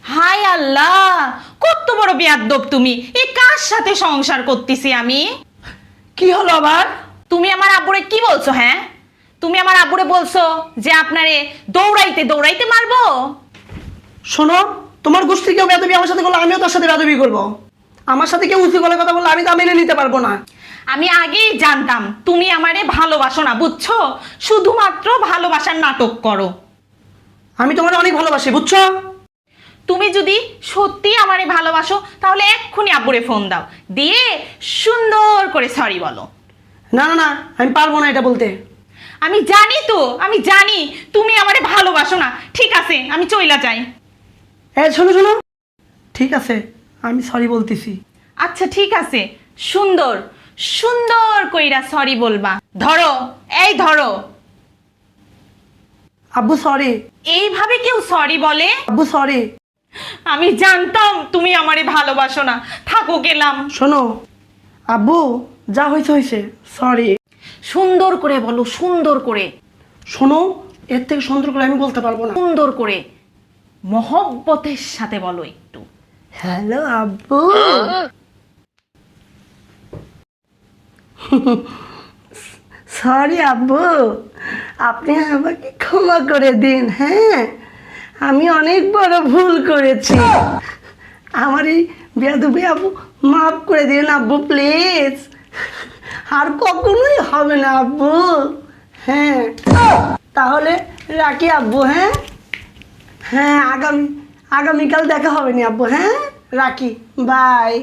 হায় আল্লাহ, কত বড় বেয়াদ্দব তুমি! এ কার সাথে সংসার করতেছি আমি? কি হলো আবার? তুমি আমার আব্বুরে কি বলছো? হ্যাঁ, তুমি আমার আব্বুরে বলছো যে আপনারে দৌড়াইতে দৌড়াইতে মারবো? শোনো, তোমার গোষ্ঠী কেউ বেয়াদবি আমার সাথে করলে আমিও তার সাথে বেয়াদবি করবো। আমার সাথে কেউ উঁচু গলায় কথা বললে আমি তা মেনে নিতে পারবো না। আমি আগেই জানতাম তুমি আমারে ভালোবাসো না, বুঝছো? শুধুমাত্র ভালোবাসার নাটক করো। আমি তোমার অনেক ভালোবাসি, বুঝছো? তুমি যদি সত্যি আমারে ভালোবাসো তাহলে এক্ষুনি আব্বুরে ফোন দাও, দিয়ে সুন্দর করে সরি বলো। না না না, আমি পারবো না এটা বলতে। আমি জানি তো, আমি জানি তুমি আমারে ভালোবাসো না। ঠিক আছে, আমি চইলা যাই। শোনো শোনো, ঠিক আছে, আমি সরি বলতেছি। আচ্ছা ঠিক আছে, সুন্দর সুন্দর কইরা সরি বলবা। ধরো, এই ধরো। আব্বু সরি। এইভাবে কেউ সরি বলে? আব্বু সরি। আমি জানতাম তুমি আমারে ভালোবাসো না। থাকো, গেলাম। শোনো আব্বু, যা হয়েছে হয়েছে, সরি। সুন্দর করে বলো, সুন্দর করে। শোনো, এর থেকে সুন্দর করে আমি বলতে পারবো না। সুন্দর করে মহব্বতের সাথে বলো একটু। হ্যালো আব্বু। সরি আব্বু, আপনি আমাকে ক্ষমা করে দিন। হ্যাঁ, আমি অনেক বড় ভুল করেছি। আমার এই বেয়াদবি আব্বু মাফ করে দিন আব্বু, প্লিজ। আর কখনোই হবে না আব্বু। হ্যাঁ, তাহলে রাখি আব্বু। হ্যাঁ হ্যাঁ, আগামীকাল দেখা হবে নি আব্বু। হ্যাঁ, রাখি, বাই।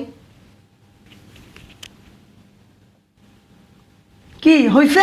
কি হয়েছে?